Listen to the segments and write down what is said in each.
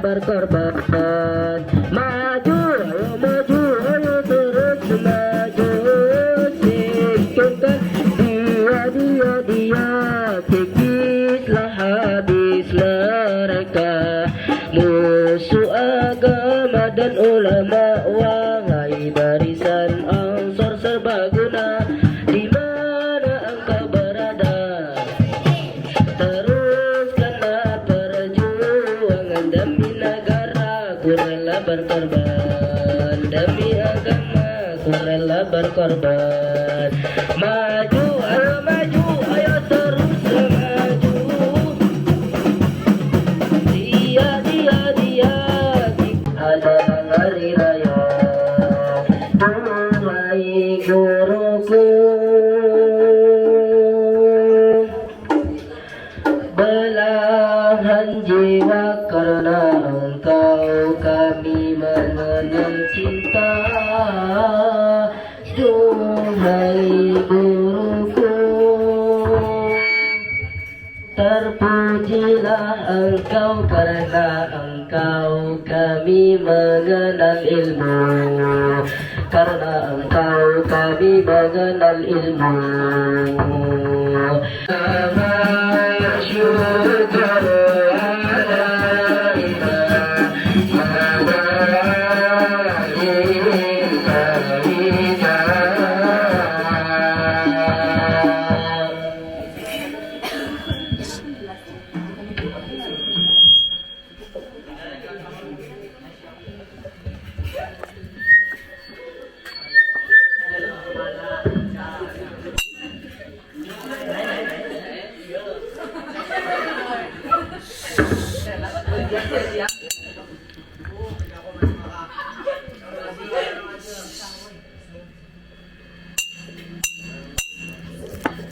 berkorban. Maju, ayo maju, ayo terus maju. Singkirkan dia, kikislah habis mereka. Musuh agama dan ulama, wahai barisan Ansor serbaguna, di mana engkau berada? Teruskanlah perjuangan demi negara, ku rela berkorban demi agama, ku rela berkorban. Maju, ayo terus maju. Dia ada hari raya, mulai guruku. Belahan jiwa karena engkau kami mengenal cinta. Duhai guruku, terpujilah engkau karena engkau kami mengenal ilmu. Karena engkau kami mengenal ilmu.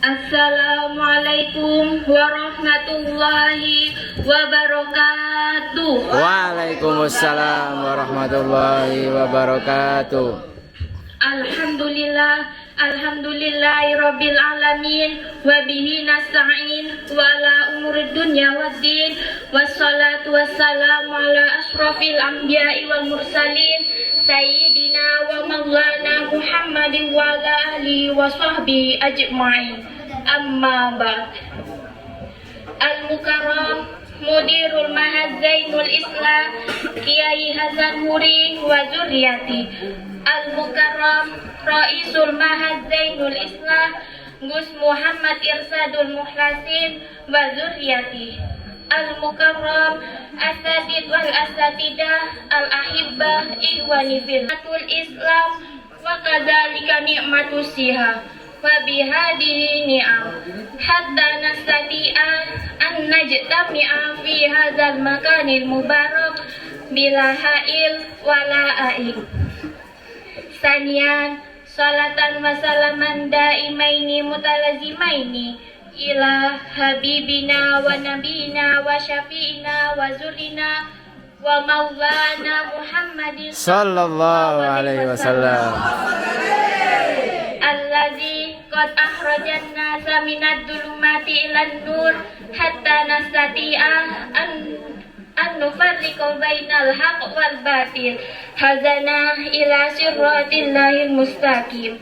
Assalamualaikum warahmatullahi wabarakatuh. Waalaikumsalam warahmatullahi wabarakatuh. Alhamdulillahi rabbil alamin, wa bihi nasta'in wa ala umuri dunya waddin, wassalatu wassalamu ala asrofil anbiya'i wal mursalin, sayyidina wa maulana Muhammadin wa ala alihi wa sahbihi ajma'in. Amma ba'd. Al-Mukarram Mudirul Mahad Zainul Islam Kiai Hasan Huri wa zurriyati. Al-Mukarram Raisul Mahad Zainul Islam Gus Muhammad Irsadul Muhlasin wa zurriyati. Al-Mukarram Asatid wal Asatidah Al-Ahibbah Ikhwani fil Islam wa kadzalika ni'matus siha wa bihadihi ni'am hatta nastati'a an najtami'a fi hadzal makanil mubarak bila ha'il wala a'ik. Sanian salatan wa salaman daimaini mutalazimaini ila habibina wa nabina wa syafi'ina wa zurina wa maulana Muhammadin Sallallahu alaihi wasallam. Allazi qad akhrajan nasa minad dhulumati ilan nur hatta nastati'a an nufarriqu bainal haqq wal batil hazana ila sirratillahil mustaqim.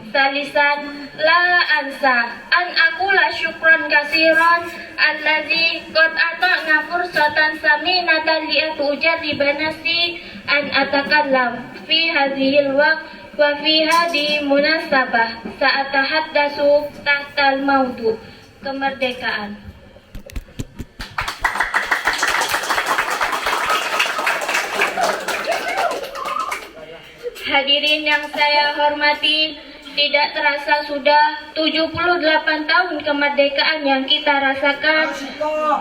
Salisan la ansa an aqula syukran kasiran allazi qad ata'na fursatan saminatan li atujarriba nafsi an atakallam fi hadhil waqt wa fi hadhi munasabah sa'atahaddatsu tahtal maudu kemerdekaan. Hadirin yang saya hormati, tidak terasa sudah 78 tahun kemerdekaan yang kita rasakan,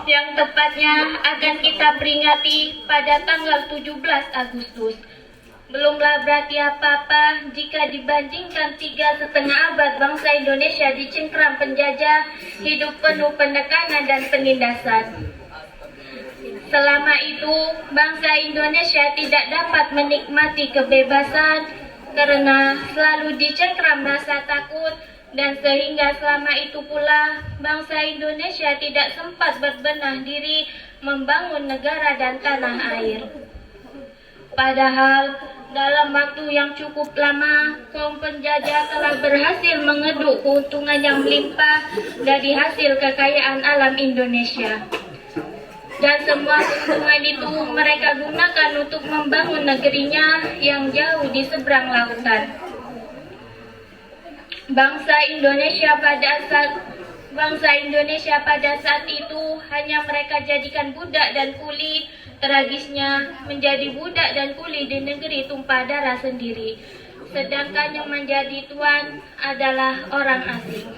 yang tepatnya akan kita peringati pada tanggal 17 Agustus. Belumlah berarti apa-apa jika dibandingkan 3,5 abad bangsa Indonesia dicengkram penjajah, hidup penuh penekanan dan penindasan. Selama itu, bangsa Indonesia tidak dapat menikmati kebebasan karena selalu dicengkram rasa takut, dan sehingga selama itu pula bangsa Indonesia tidak sempat berbenah diri membangun negara dan tanah air. Padahal dalam waktu yang cukup lama, kaum penjajah telah berhasil mengeduk keuntungan yang melimpah dari hasil kekayaan alam Indonesia. Dan semua keuntungan itu mereka gunakan untuk membangun negerinya yang jauh di seberang lautan. Bangsa Indonesia pada saat itu hanya mereka jadikan budak dan kuli. Tragisnya, menjadi budak dan kuli di negeri tumpah darah sendiri, sedangkan yang menjadi tuan adalah orang asing.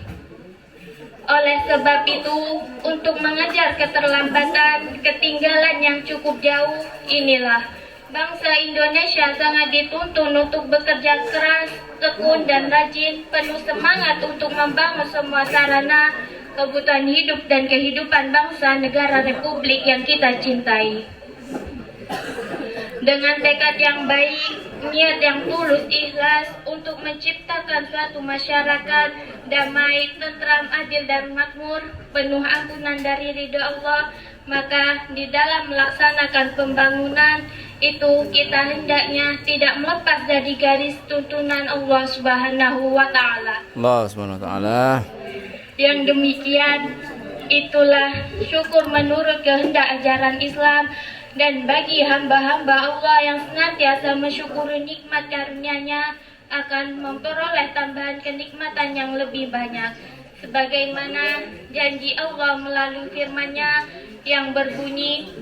Oleh sebab itu, untuk mengejar keterlambatan, ketinggalan yang cukup jauh, inilah bangsa Indonesia sangat dituntun untuk bekerja keras, tekun dan rajin, penuh semangat untuk membangun semua sarana kebutuhan hidup dan kehidupan bangsa negara Republik yang kita cintai. Dengan tekad yang baik, niat yang tulus, ikhlas untuk menciptakan suatu masyarakat damai, tentram, adil dan makmur, penuh ampunan dari ridha Allah, maka di dalam melaksanakan pembangunan itu kita hendaknya tidak melepas dari garis tuntunan Allah Subhanahu wa Ta'ala. Allah Subhanahu wa Ta'ala. Yang demikian, itulah syukur menurut kehendak ajaran Islam. Dan bagi hamba-hamba Allah yang senantiasa mensyukuri nikmat karunia-Nya akan memperoleh tambahan kenikmatan yang lebih banyak. Sebagaimana janji Allah melalui firman-Nya yang berbunyi,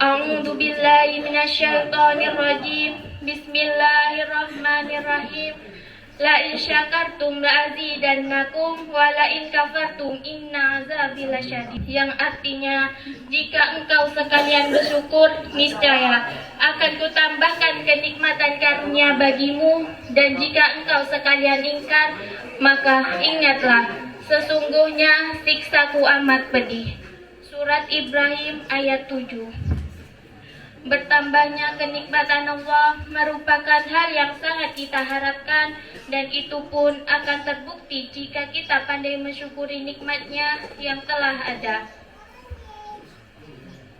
A'udzu billahi minasyaitonir rajim. Bismillahirrahmanirrahim. La in syakartum la azidannakum wa la in kafartum inna azabi lasyadid. Yang artinya, jika engkau sekalian bersyukur, niscaya akan kutambahkan kenikmatan karunia bagimu, dan jika engkau sekalian ingkar, maka ingatlah, sesungguhnya siksaku amat pedih. Surat Ibrahim ayat 7. Bertambahnya kenikmatan Allah merupakan hal yang sangat kita harapkan, dan itu pun akan terbukti jika kita pandai mensyukuri nikmatnya yang telah ada.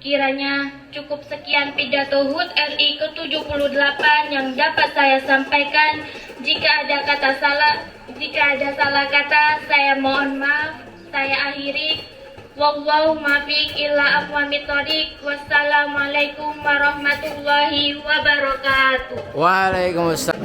Kiranya cukup sekian pidato HUT RI ke-78 yang dapat saya sampaikan. Jika ada salah kata, saya mohon maaf. Saya akhiri. Wallahu muwaffiq ila aqwamit thoriq. Wassalamualaikum warahmatullahi wabarakatuh. Waalaikumsalam.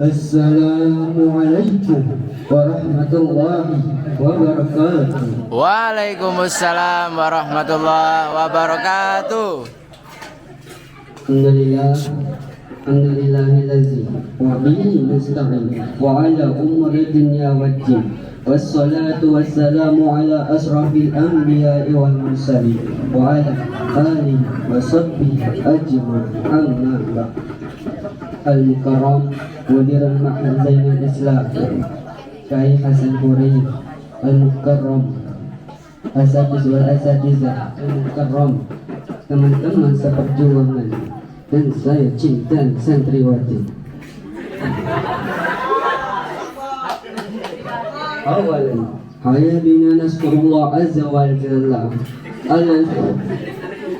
Assalamualaikum warahmatullahi wabarakatuh. Waalaikumsalam warahmatullahi wabarakatuh. Alhamdulillahillazi wa bihi nasta'in wa ala umuri dunya waddin. Wassalatu wassalamu ala asrafil anbiya'i wal mursalin wa ala alihi wa sahbihi ajma'in. Amma ba'd. Al-Mukarram Mudir al-Ma'had Zainul Islam Syekh Hasan Huri Al-Mukarram Asatiz wal Asatizah Al-Mukarram, teman-teman seperjuangan dan saya cinta santriwati. Awalan haya bina naskurullah azza wa jalla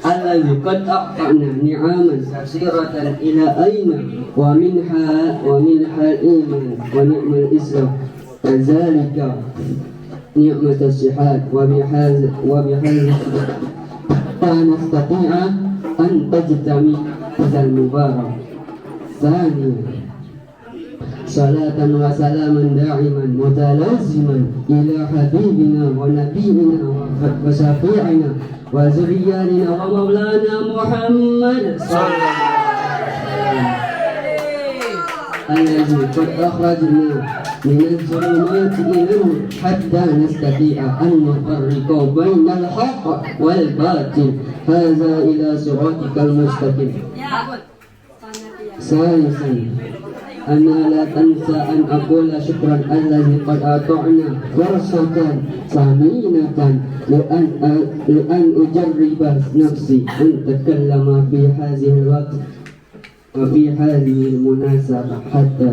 alladzi qad a'tana ni'aman kasiratan ila aina wa minha al-iman wa ni'mal islam kadzalika ni'mat as-sihat wa bihadza nastati'a an tajtami hadzal mubarak. Thaniyan salatan wa salaman da'iman mutalaziman ila habibina wa nabiyina wa syafi'ina wa zurriyyina wa maulana Muhammad sallallahu alaihi wasallam qad akhrajna min az-zulumati ila an-nur hatta nastati'a an nufarriqa bainal haqq wal batil hadza ila siratikal mustaqim. Salisan أنا لا تنسى أن أقول شكرا الذي قد أطعنا فرصة ثمينة لأن أجرب نفسي أن أتكلم في هذه الوقت وفي هذه المناسبة حتى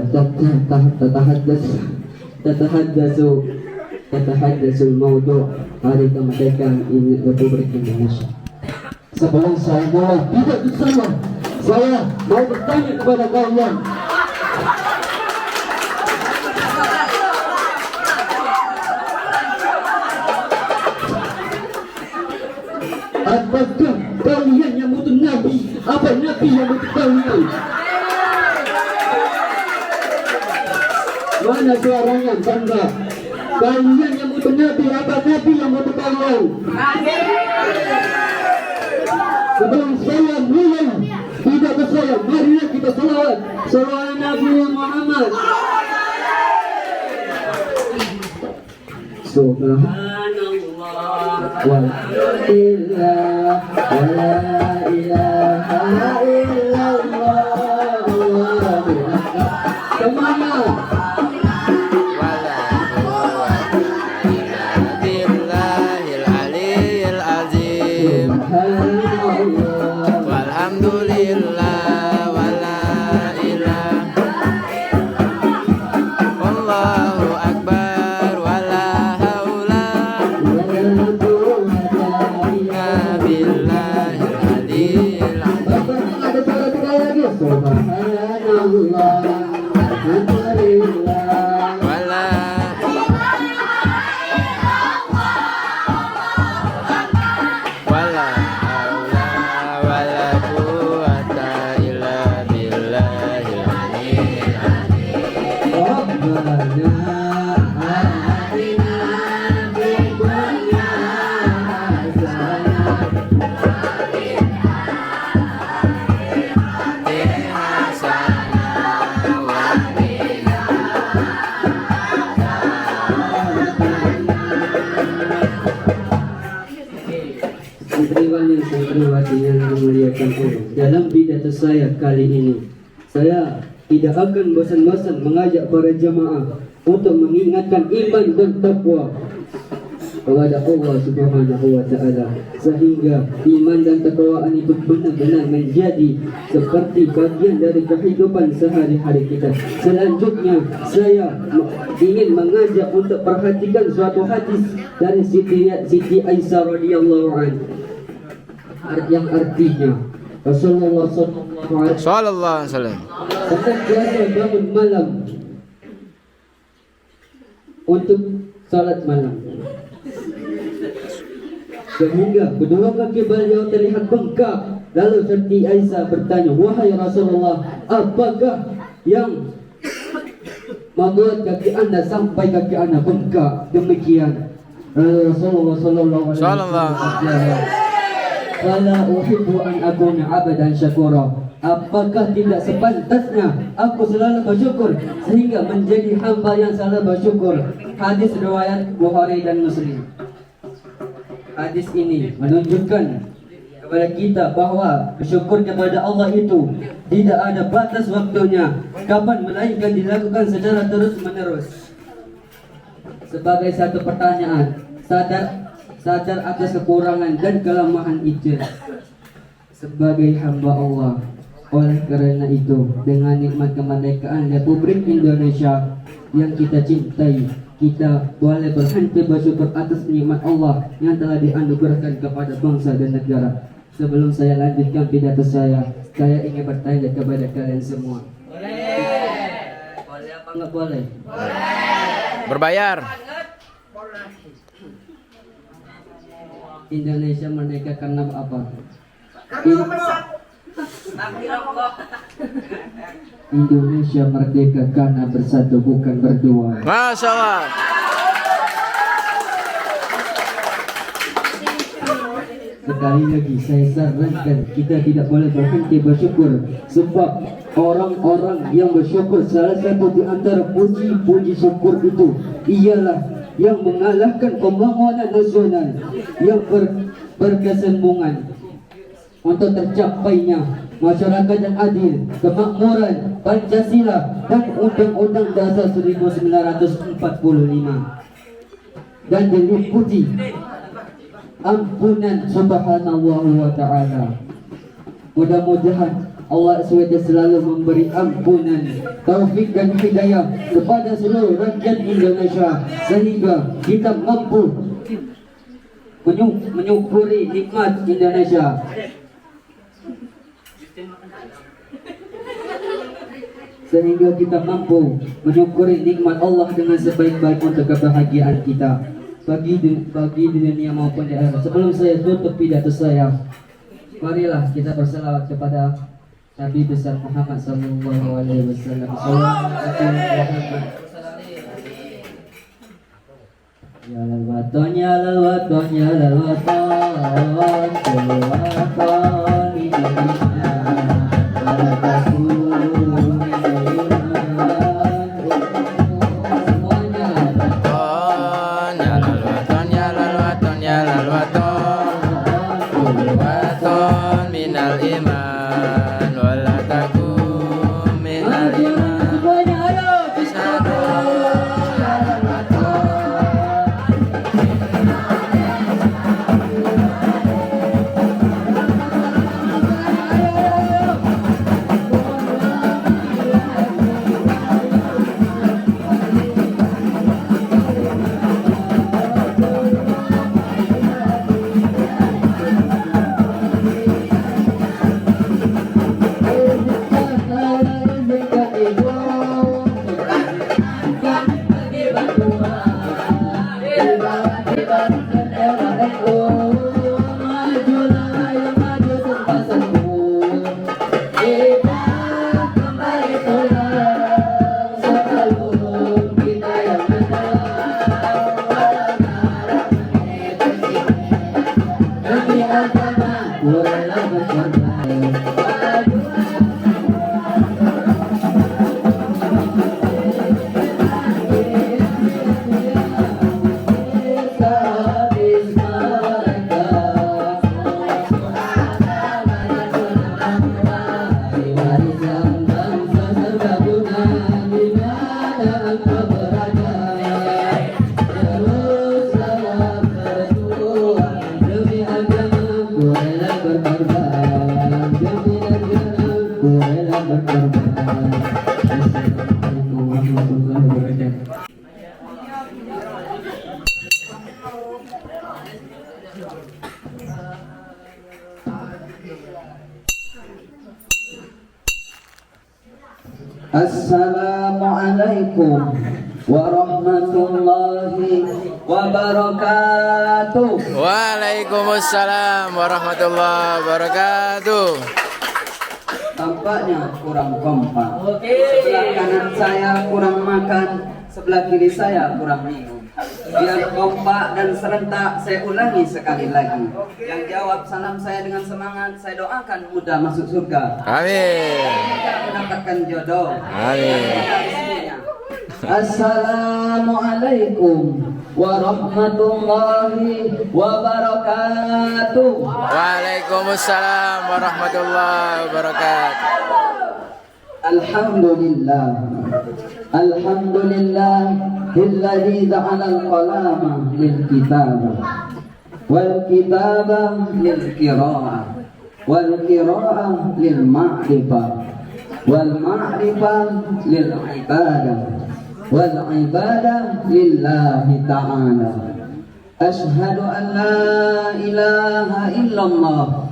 تتحدث الموضوع hari kemerdekaan Republik Indonesia. Sebelum saya mulai tidak bersama, saya mau bertanya kepada kalian. Apakah kalian yang butuh Nabi? Apa Nabi yang butuh kalian? Mana suaranya bangga? Kalian yang butuh Nabi, apa Nabi yang butuh kalian? Sebelum saya mulai tidak bersaya, marilah kita salawat. Salawat Nabi Muhammad. Subhanallah walhamdulillah wa la ilaha illallah. Semuanya. Wala quwwata illa billahil aliyyil azim. Subhanallah. Walhamdulillah wala ilaha Allahu akbar wala haula illa billahil aliyyil azim. Ada salah sekali lagi. Subhanallah. Alhamdulillah. Wala wala haula wala quwwata illa billahil aliyyil azim. Rabbana atina fid dunya hasanah Santriwan yang santriwati yang memuliakan Allah, dalam pidato saya kali ini, saya tidak akan bosan-bosan mengajak para jamaah untuk mengingatkan iman dan takwa kepada Allah Subhanahu wa taala, sehingga iman dan takwaan itu benar-benar menjadi seperti bagian dari kehidupan sehari-hari kita. Selanjutnya saya ingin mengajak untuk perhatikan suatu hadis dari Siti Aisyah radhiyallahu anha yang artinya Rasulullah sallallahu Sallallahu alaihi wasallam. senantiasa bangun malam untuk salat malam, sehingga kedua kaki beliau terlihat bengkak. Lalu Siti Aisyah bertanya, wahai Rasulullah, apakah yang membuat kaki anda sampai kaki anda bengkak demikian? Rasulullah sallallahu alaihi wasallam, "Fala uhibbu an akuna 'abdan syakura." Apakah tidak sepantasnya aku selalu bersyukur sehingga menjadi hamba yang selalu bersyukur? Hadis riwayat Bukhari dan Muslim. Hadis ini menunjukkan kepada kita bahwa bersyukur kepada Allah itu tidak ada batas waktunya, kapan melainkan dilakukan secara terus-menerus. Sebagai satu pertanyaan, sadar atas kekurangan dan kelemahan itu sebagai hamba Allah. Oleh karena itu, dengan nikmat kemerdekaan Republik Indonesia yang kita cintai, kita boleh berhenti bersyukur atas nikmat Allah yang telah dianugerahkan kepada bangsa dan negara. Sebelum saya lanjutkan pidato saya ingin bertanya kepada kalian semua. Boleh apa enggak boleh? Berbayar. Indonesia merdeka karena apa? Indonesia merdeka karena bersatu bukan berdua. Masya Allah. Sekali lagi saya sarankan kita tidak boleh berhenti bersyukur, sebab orang-orang yang bersyukur salah satu di antara puji syukur itu ialah yang mengalahkan pembangunan nasional yang berkesinambungan untuk tercapainya masyarakat yang adil, kemakmuran, Pancasila dan Undang-Undang Dasar 1945 dan diliputi ampunan Subhanallah wa ta'ala. Mudah-mudahan Allah SWT selalu memberi ampunan, taufik dan hidayah kepada seluruh rakyat Indonesia, sehingga kita mampu menyukuri nikmat Indonesia. Sehingga kita mampu menyukuri nikmat Allah dengan sebaik-baik untuk kebahagiaan kita bagi di dunia maupun di akhirat. Sebelum saya tutup pidato saya, marilah kita berselawat kepada Nabi besar Muhammad sallallahu alaihi wasallam. Ya lal waton ya lal waton ya lal waton, Indonesia Ya lal waton, ya lal waton, ya lal waton. syaraton minal iman wala takum minal iman Assalamualaikum warahmatullahi wabarakatuh. Waalaikumsalam warahmatullahi wabarakatuh. Tampaknya kurang kompak. Sebelah kanan saya kurang makan, sebelah kiri saya kurang minum. Biar kompak dan serentak, saya ulangi sekali lagi. Yang jawab salam saya dengan semangat, saya doakan mudah masuk surga. Amin. Mendapatkan jodoh. Amin. Assalamualaikum warahmatullahi wabarakatuh. Waalaikumsalam warahmatullahi wabarakatuh. Alhamdulillah. Alhamdulillah alladzi ja'ala al-qalama lil kitabah wal kitabah lil qiraa'ah wal qiraa'ah lil ma'rifah wal ma'rifah lil ibadah wal ibadah lillahi ta'ala. Ashhadu an la ilaha illallah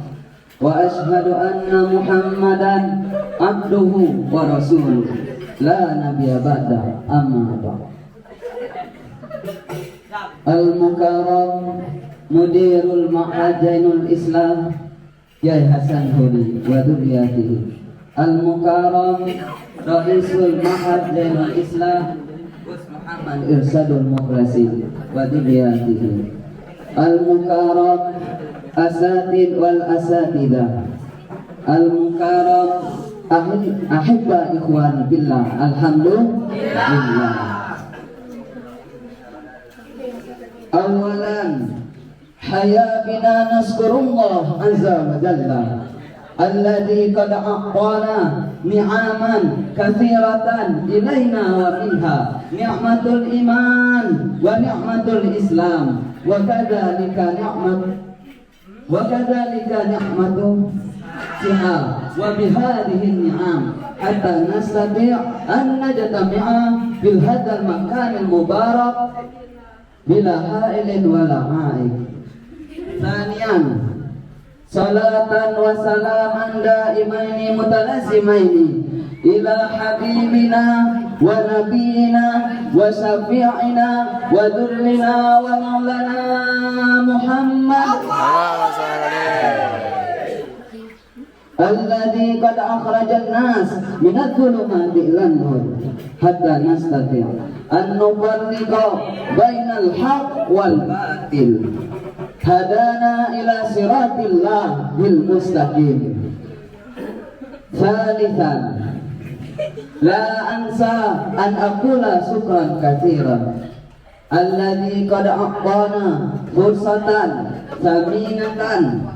wa ashhadu anna Muhammadan abduhu wa rasuluh la nabiyya ba'da amma ba'd. Al-Mukarram Mudirul Ma'ajainul Islam Yai Hasan Hudi wa Duriyatihi. Al-Mukarram Raisul Ma'ajainul Islam Gus Muhammad Irsadul Mukhlasin wa Duriyatihi. Al-Mukarram Asatid wal Asatidah. Al-Mukarram Ahibba ikhwan billah. Alhamdulillah. Awalan haya bina naskurullah azza wa jalla alladhi qad a'tana ni'aman katsiratan ilaina wa minha ni'matul iman wa ni'matul islam wa kadzalika ni'matu siha wa bihadhihi ni'am hatta nastati' an najtami'a fil hadzal makanil mubarak bila ha'ilin wala ha'ik. Thaniyan salatan wa salaman daimaini mutalazimaini ila habibina wa nabiyina wa syafi'ina wa durrina wa maulana Muhammad alladhi qad akhrajan nas minadh dhulumati ilan nur hatta nastati' an nufarriqa bainal haqq wal batil hadana ila siratillah bil mustaqim. Thalithan la ansa an aqula syukran katsiran alladhi qad a'tana fursatan thaminatan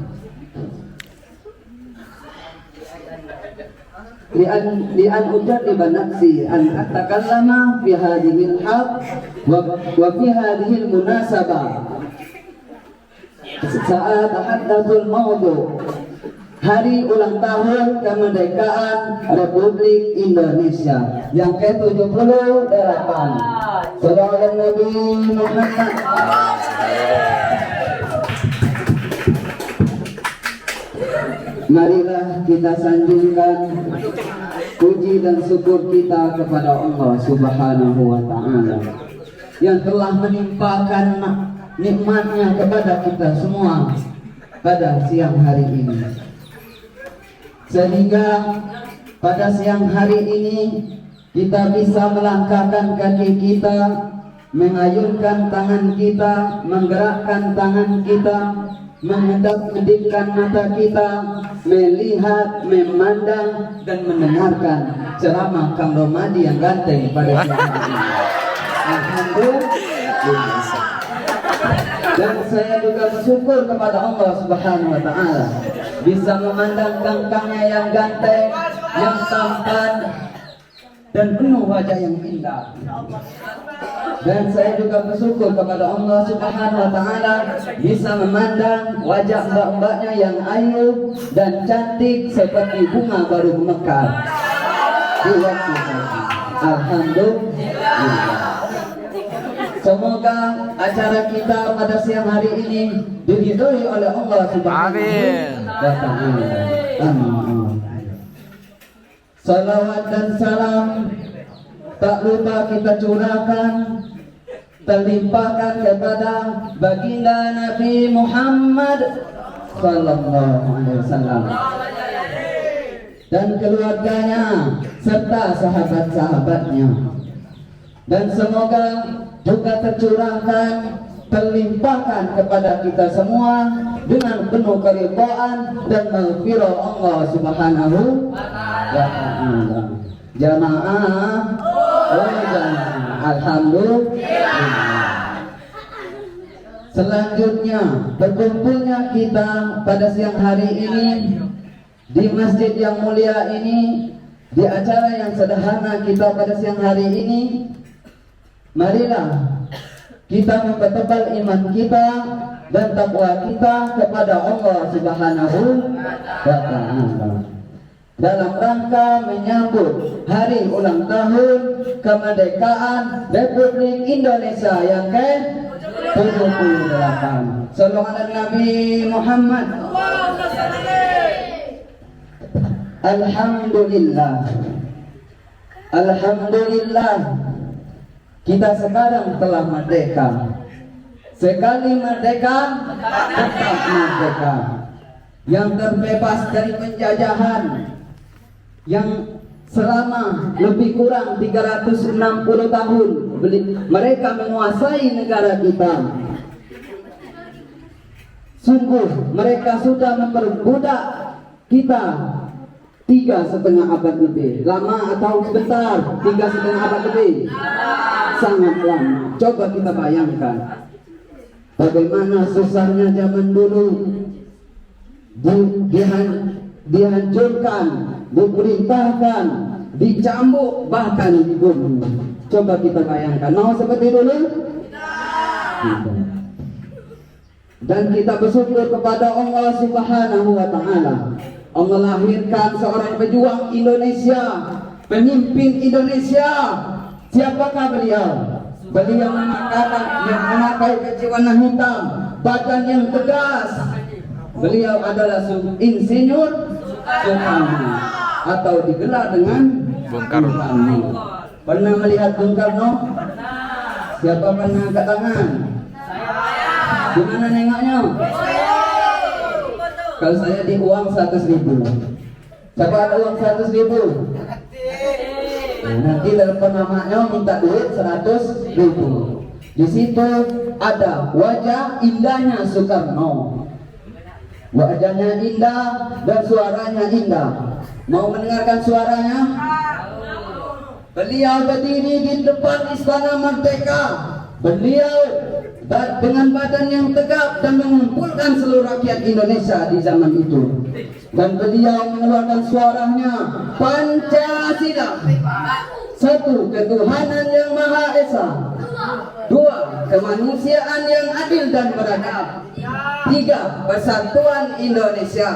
لأن أجرب نفسي أن أتكلم في هذه الحق وفي هذه المناسبة. سأتحدث الموضوع Hari Ulang Tahun Kemerdekaan Republik Indonesia yang ke-78. Sallallahu Nabi Muhammad. Marilah kita sanjungkan puji dan syukur kita kepada Allah Subhanahu wa Ta'ala yang telah menimpakan nikmatnya kepada kita semua pada siang hari ini, sehingga pada siang hari ini kita bisa melangkahkan kaki kita, mengayunkan tangan kita, menggerakkan tangan kita, menghadap-hadapkan mata kita, melihat, memandang dan mendengarkan ceramah Kang Romadi yang ganteng pada siang hari ini. Alhamdulillah. Dan saya juga bersyukur kepada Allah Subhanahu wa Ta'ala bisa memandang kangkangnya yang ganteng, yang tampan dan penuh wajah yang indah. Dan saya juga bersyukur kepada Allah Subhanahu wa Ta'ala bisa memandang wajah mbak-mbaknya yang ayu dan cantik seperti bunga baru mekar di waktu ini. Alhamdulillah. Semoga acara kita pada siang hari ini diridhoi oleh Allah Subhanahu wa Ta'ala. Amin. Salawat dan salam tak lupa kita curahkan, terlimpahkan kepada baginda Nabi Muhammad sallallahu alaihi wasallam dan keluarganya serta sahabat-sahabatnya. Dan semoga juga tercurahkan, terlimpahkan kepada kita semua dengan penuh keridhaan dan maghfirah Allah Subhanahu wa Ta'ala. Jamaah, alhamdulillah. Selanjutnya, berkumpulnya kita pada siang hari ini di masjid yang mulia ini, di acara yang sederhana kita pada siang hari ini. Marilah kita mempertebal iman kita dan takwa kita kepada Allah Subhanahu wa Ta'ala dalam rangka menyambut hari ulang tahun kemerdekaan Republik Indonesia yang ke-78. Sallallahu alaihi Nabi Muhammad. Alhamdulillah. Alhamdulillah. Kita sekarang telah merdeka. Sekali merdeka, tetap merdeka. Yang terbebas dari penjajahan yang selama lebih kurang 360 tahun mereka menguasai negara kita. Sungguh mereka sudah memperbudak kita 3,5 abad lebih. Lama atau sebentar? 3,5 abad lebih. Sangat lama. Coba kita bayangkan bagaimana susahnya zaman dulu, dihancurkan, diperintahkan, dicambuk, bahkan dibunuh. Coba kita bayangkan, mau seperti dulu? Tidak. Dan kita bersyukur kepada Allah Subhanahu wa Ta'ala. Allah lahirkan seorang pejuang Indonesia, pemimpin Indonesia. Siapakah beliau? Beliau memakai peci warna hitam, badan yang tegas. Beliau adalah Insinyur Soekarno atau digelar dengan Bung Karno. Pernah melihat Bung Karno? Siapa pernah angkat tangan? Gimana nengoknya? Kalau saya di uang 100.000. Siapa ada uang 100.000? Nanti telepon namanya minta duit 100.000. Di situ ada wajah indahnya Soekarno. Wajahnya indah dan suaranya indah. Mau mendengarkan suaranya? Beliau berdiri di depan Istana Merdeka. Beliau dengan badan yang tegap dan mengumpulkan seluruh rakyat Indonesia di zaman itu. Dan beliau mengeluarkan suaranya, Pancasila. 1. Ketuhanan yang Maha Esa. 2. Kemanusiaan yang adil dan beradab. 3. Persatuan Indonesia.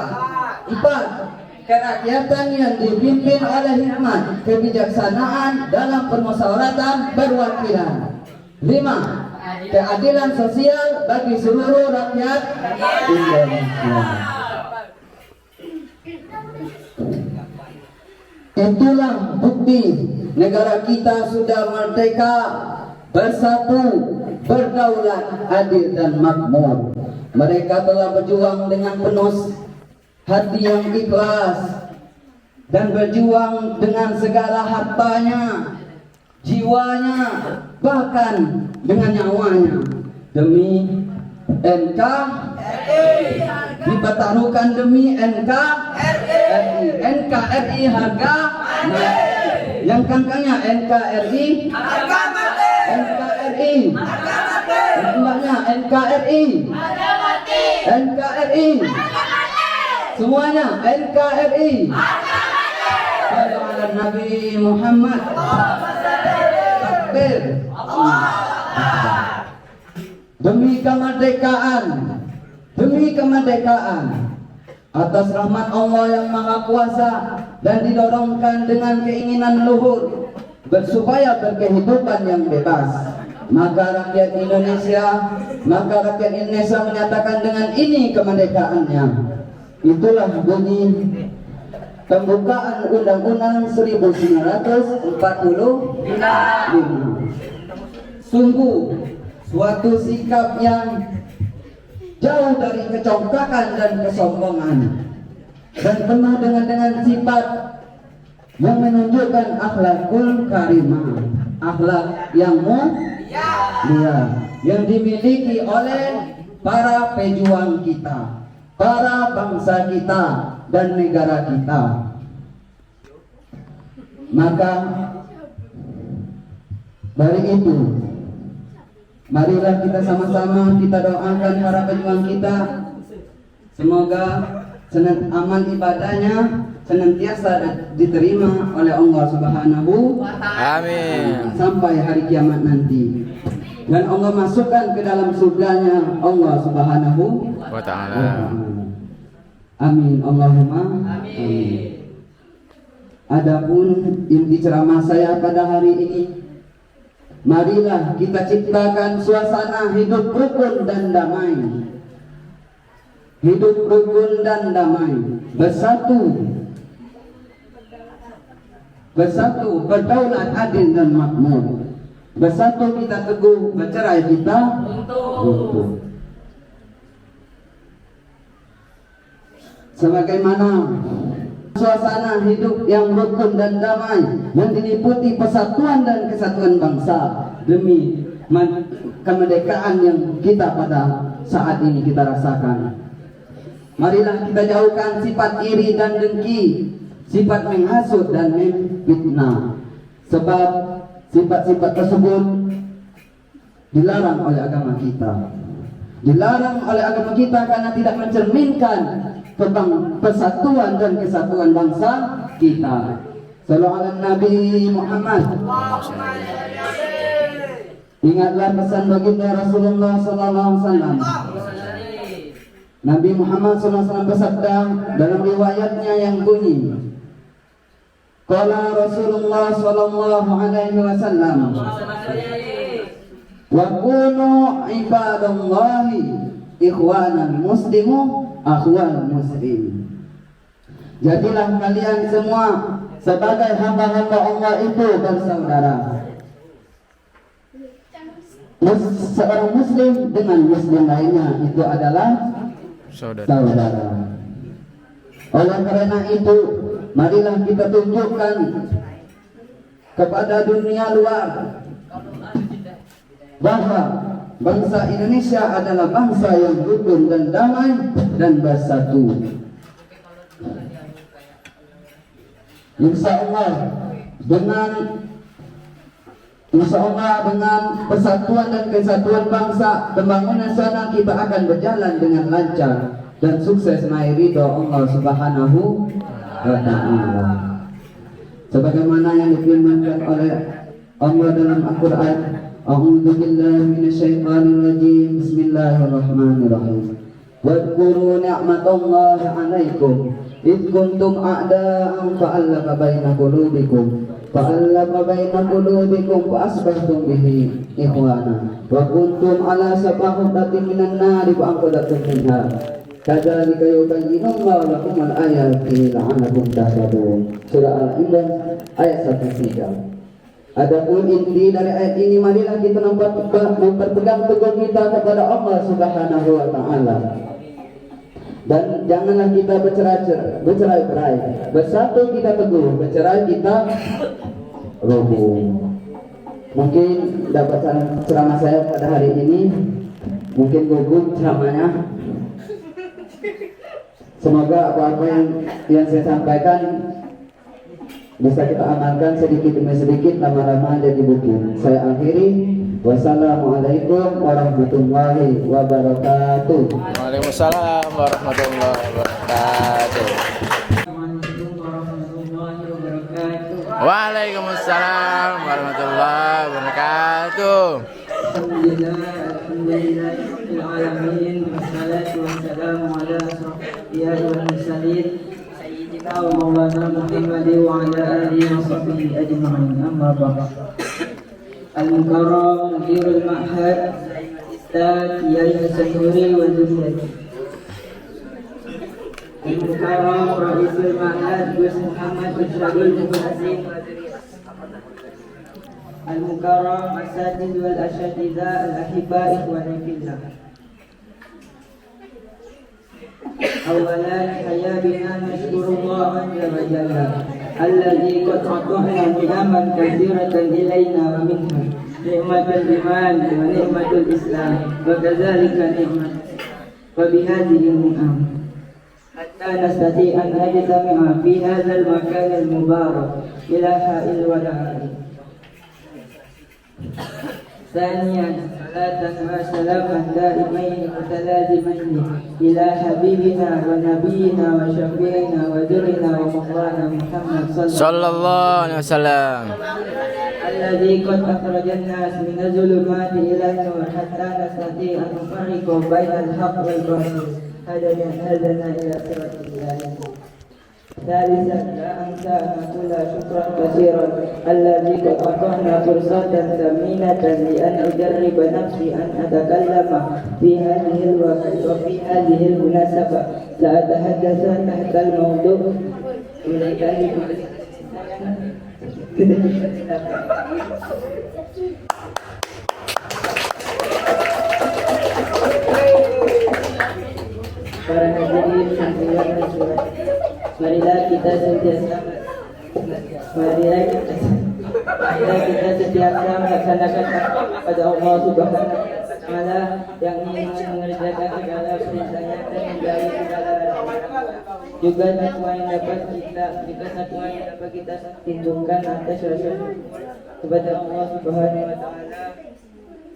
4. Kerakyatan yang dipimpin oleh hikmat, kebijaksanaan dalam permusyawaratan perwakilan. 5. Keadilan sosial bagi seluruh rakyat Indonesia. Itulah bukti negara kita sudah merdeka, bersatu, berdaulat, adil dan makmur. Mereka telah berjuang dengan penuh hati yang ikhlas dan berjuang dengan segala hartanya, jiwanya, bahkan dengan nyawanya demi NKRI, dipertaruhkan demi NKRI. NKRI harga mati. Yang kangkangnya NKRI harga mati. NKRI harga mati. Mbaknya NKRI harga mati. NKRI harga mati. Semuanya NKRI harga mati. Salam Nabi Muhammad. Takbir. Demi kemerdekaan, atas rahmat Allah yang Maha Kuasa dan didorongkan dengan keinginan luhur supaya berkehidupan yang bebas, maka rakyat Indonesia menyatakan dengan ini kemerdekaannya. Itulah bunyi pembukaan Undang-Undang 1945. Sungguh suatu sikap yang jauh dari kecongkakan dan kesombongan, dan penuh dengan sifat yang menunjukkan akhlakul karimah, akhlak yang mulia yang dimiliki oleh para pejuang kita, para bangsa kita dan negara kita. Maka dari itu, marilah kita sama-sama kita doakan para pejuang kita, semoga amal ibadahnya senantiasa diterima oleh Allah Subhanahu Amin. sampai hari kiamat nanti, dan Allah masukkan ke dalam surganya Allah Subhanahu Wa ta'ala. Amin. Allahumma amin. Adapun inti ceramah saya pada hari ini, marilah kita ciptakan suasana hidup rukun dan damai. Hidup rukun dan damai, bersatu, berdaulat, adil dan makmur. Bersatu kita teguh, bercerai kita runtuh. Sebagaimana suasana hidup yang rukun dan damai yang diliputi persatuan dan kesatuan bangsa demi kemerdekaan yang kita pada saat ini kita rasakan. Marilah kita jauhkan sifat iri dan dengki, sifat menghasut dan memfitnah, sebab sifat-sifat tersebut dilarang oleh agama kita. Dilarang oleh agama kita karena tidak mencerminkan tentang persatuan dan kesatuan bangsa kita. Sallallahu alaihi Nabi Muhammad. Ingatlah pesan baginda Rasulullah sallallahu alaihi wasallam. Nabi Muhammad sallallahu alaihi wasallam bersabda dalam riwayatnya yang bunyi, qala Rasulullah sallallahu alaihi wasallam, wa kunu ibadallahi ikhwanan muslimu akhwal muslim. Jadilah kalian semua sebagai hamba-hamba Allah itu bersaudara. Seorang muslim dengan muslim lainnya itu adalah saudara. Oleh karena itu, marilah kita tunjukkan kepada dunia luar bahwa bangsa Indonesia adalah bangsa yang rukun dan damai dan bersatu. Insya Allah dengan Insya Allah dengan persatuan dan kesatuan bangsa, pembangunan sana kita akan berjalan dengan lancar dan sukses meraih ridho Allah Subhanahu wa Ta'ala. Sebagaimana yang difirmankan oleh Allah dalam Al-Quran, A'udzu billahi minasyaitonir rajim. Bismillahirrahmanirrahim. Wadhkuru ni'matallahi 'alaikum id kuntum a'da'an fa'alafa baina qulubikum fa'asbahtum bihi ikhwana wa kuntum ala safahatin minan nari fa'anqadhakum minha kadzalika yubayyinullahu lakum al-ayati la'allakum tahtadun. Surah Al-Imran ayat 103. Adapun inti dari ayat ini, marilah kita memperpegang teguh kita kepada Allah Subhanahu wa Ta'ala. Dan janganlah kita bercerai-berai. Bersatu kita teguh, bercerai kita roboh. Mungkin dapat ceramah saya pada hari ini, mungkin gugup ceramahnya. Semoga apa-apa yang saya sampaikan bisa kita amalkan sedikit demi sedikit, lama-lama jadi bukit. Saya akhiri. Wassalamualaikum warahmatullahi wabarakatuh. Waalaikumsalam warahmatullahi wabarakatuh. Waalaikumsalam warahmatullahi wabarakatuh. Alhamdulillahirabbil alamin wassalatu wassalamu ala asyrafil mursalin sayyidina wa maulana Muhammadin wa ala alihi wa sahbihi ajma'in. Amma ba'd. Al-Mukarram Mudirul Ma'had Ustaz Kiai Hasan Nuri wa Zuriyati. Al-Mukarram Ra'isul Ma'had Gus Muhammad Isyraqul Mubazzin. Al-Mukarram Asatid wal Asyatidah Al-Ahibba Ikhwani Fillah. Awalan hayabina nashkurullah azza wa jalla alladzi qad atahna ni'aman katsiratan ilaina wa minha ni'matul iman wa ni'matul islam wa kadzalika ni'mat wa bihadhihi ni'am hatta nastati an najtami'a fi hadzal makan al-mubarak ila ha'il wada'i. ثانيا صلاة وسلاما دائمين متلازمين إلى حبيبنا ونبينا وشفيعنا ودرنا ومولانا محمد صلى الله عليه وسلم الذي قد أخرج الناس من الظلمات إلى النور حتى نستطيع أن نفرق بين الحق والباطل هدنا إلى صراط الله. ثالثا لا أنسى أن أقول شكرا كثيرا الذي قد أعطانا فرصة ثمينة لأن أجرب نفسي أن أتكلم في هذه الوقت وفي هذه المناسبة. سأتحدث تحت الموضوع para hadirin yang marilah kita sentiasa melaksanakan pada Allah Subhanahu wa Ta'ala yang ingin mengerjakan segala perintahnya dan menjauhi segala larangan. Juga takwa yang dapat kita tinjaukan atas rasa kepada Allah Subhanahu wa Ta'ala.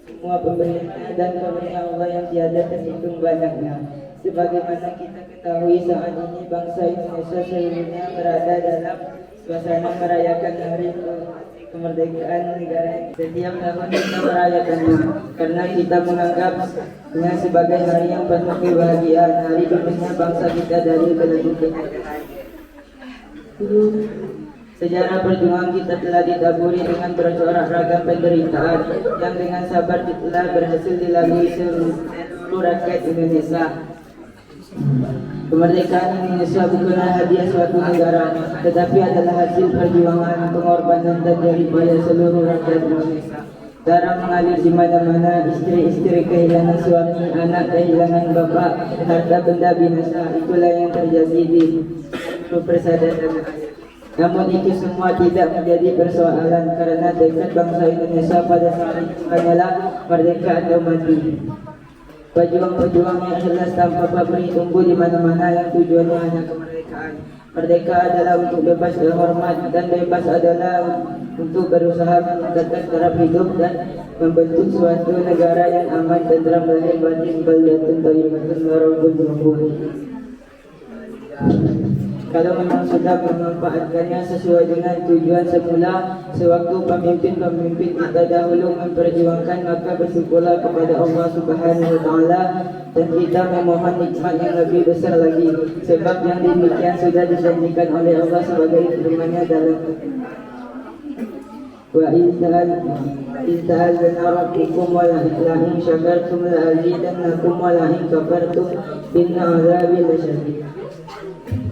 Semua pemberian dan karunia Allah yang tiada terhitung banyaknya. Sebagaimana kita ketahui saat ini bangsa Indonesia seluruhnya berada dalam suasana merayakan hari kemerdekaan negara. Setiap tahun kita merayakannya karena kita menganggapnya sebagai hari yang penuh kebahagiaan, hari dunia bangsa kita dari belenggu kemerdekaan. Sejarah perjuangan kita telah ditaburi dengan bercorak ragam penderitaan yang dengan sabar telah berhasil dilalui seluruh rakyat Indonesia. Kemerdekaan Indonesia bukanlah hadiah suatu negara, tetapi adalah hasil perjuangan, pengorbanan dan jeripaya seluruh rakyat Indonesia. Darah mengalir di mana-mana, istri-istri kehilangan suami, anak kehilangan bapak, harta benda binasa. Itulah yang terjadi di persada dan air. Namun itu semua tidak menjadi persoalan karena tekad bangsa Indonesia pada saat itu hanyalah merdeka atau mati. Pejuang-pejuang yang ikhlas tanpa pamrih tumbuh di mana-mana yang tujuannya hanya kemerdekaan. Merdeka adalah untuk bebas berhormat dan bebas adalah untuk berusaha meningkatkan taraf hidup dan membentuk suatu negara yang aman, tentram, lahir batin, baldatun, thayyibatun, warabun, rumpun. Kalau memang sudah memanfaatkannya sesuai dengan tujuan semula, sewaktu pemimpin-pemimpin kita dahulu memperjuangkan, maka bersyukurlah kepada Allah Subhanahu wa Ta'ala, dan kita memohon nikmat yang lebih besar lagi, sebab yang demikian sudah dijanjikan oleh Allah sebagai firman-Nya dalam wa intal rabbukum wa la in syakartum la azidannakum wa la in kafartum inna azabi lasyadid.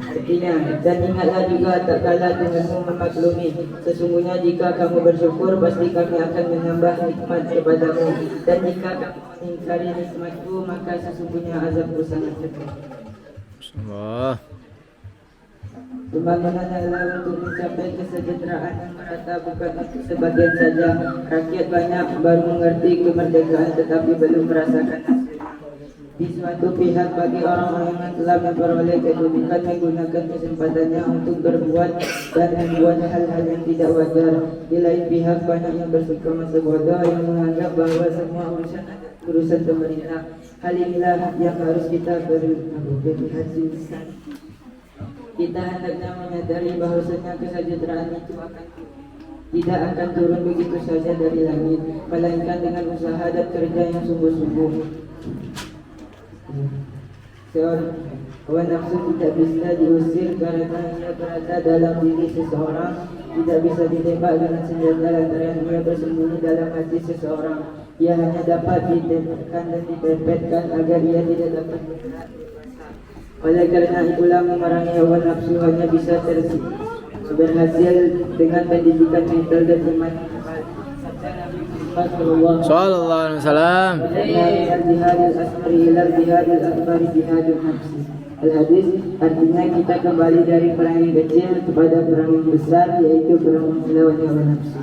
Artinya, dan ingatlah juga tak kalah denganmu memaklumi, sesungguhnya jika kamu bersyukur pasti kami akan menambah nikmat kepadamu, dan jika kamu mengingkari nikmatku maka sesungguhnya azabku sangat pedih. Allah. Pembangunan adalah untuk mencapai kesejahteraan yang merata, bukan untuk sebagian saja. Rakyat banyak baru mengerti kemerdekaan tetapi belum merasakan hasilnya. Di suatu pihak, bagi orang-orang yang telah memperoleh kedudukan menggunakan kesempatannya untuk berbuat dan membuat hal-hal yang tidak wajar. Di lain pihak, banyak yang bersuka masa bodoh yang menganggap bahwa semua urusan pemerintah. Hal inilah yang harus kita berhati-hati. Kita hendaknya menyadari bahwasanya kesejahteraan itu tidak akan turun begitu saja dari langit, melainkan dengan usaha dan kerja yang sungguh-sungguh. Hawa nafsu tidak bisa diusir karena ia berada dalam diri seseorang, tidak bisa ditembak dengan senjata lantaran ia bersembunyi dalam hati seseorang. Ia hanya dapat ditembakkan dan dipepetkan agar ia tidak dapat bergerak. Oleh karena itulah memerangi hawa nafsu hanya bisa berhasil dengan pendidikan mental dan iman. Sallallahu alaihi wasallam. Al-hadis artinya kita kembali dari perang yang kecil kepada perang yang besar, yaitu perang melawan hawa nafsu.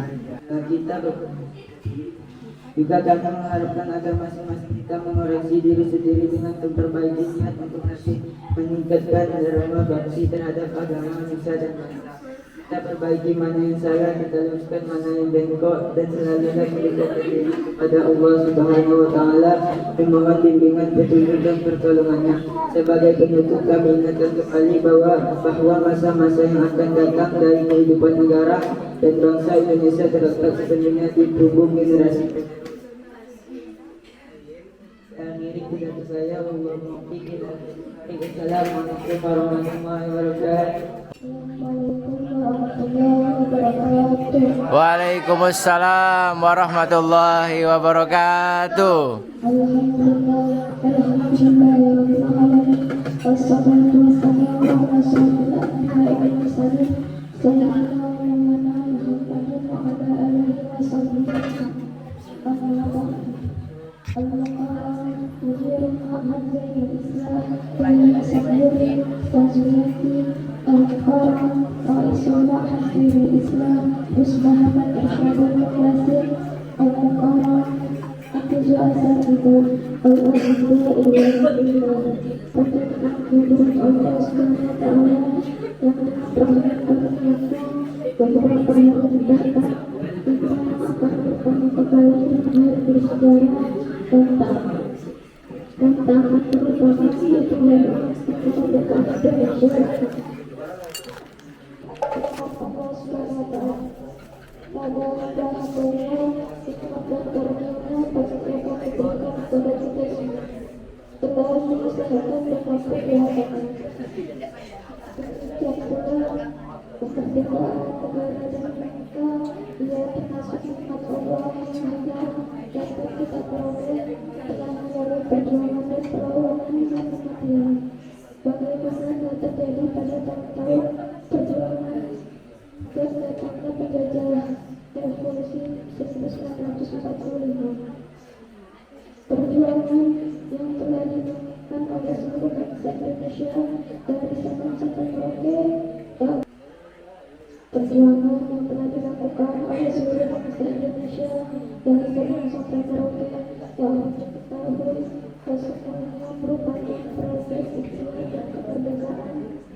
Kita juga kami mengharapkan agar masing-masing kita mengoreksi diri sendiri dengan memperbaiki niat untuk nanti meningkatkan dharma bakti terhadap agama, nusa dan bangsa. Kita perbaiki mana yang salah, kita luruskan mana yang bengkok, dan selalunya mendekatkan diri kepada Allah Subhanahu wa Ta'ala, memohon bimbingan, petunjuk dan pertolongannya. Sebagai penutup, kami ingatkan kembali bahwa masa-masa yang akan datang dari kehidupan negara dan bangsa Indonesia terletak sepenuhnya di punggung generasi. Pidato saya, Assalamualaikum warahmatullahi wabarakatuh. Waalaikumsalam warahmatullahi wabarakatuh.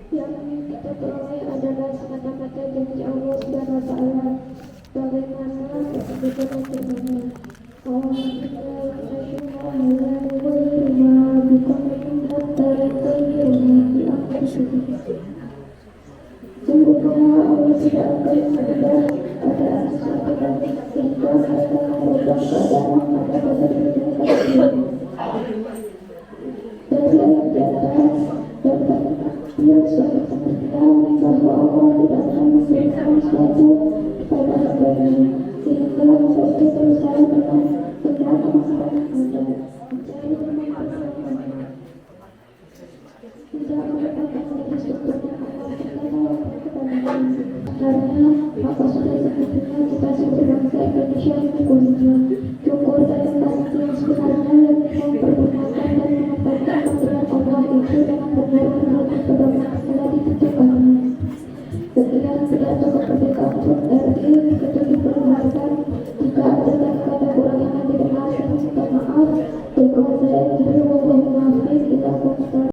Yang kita janji Allah Subhanahu wa taala bagaimana kebetulan firman-Nya. Sungguhnya Allah tidak akan menunda keadaan sesuatu dan sehingga mereka merubah keadaan pada dasar dari ayat di atas dapat dia suatu pembuktian bahwa Allah tidak akan memberikan sesuatu kepada hambanya sehingga hamba itu berusaha dengan benar kemampuan Anda mencari kemampuan tidak merupakan dari strukturnya Allah karena maka sudah sebetulnya kita sebagai bangsa Indonesia ini punya syukur dan pasti yang sebenarnya yang mempergunakan dan menempatkan aturan Allah itu dengan benar menurut pedoman telah ditentukan. Ketika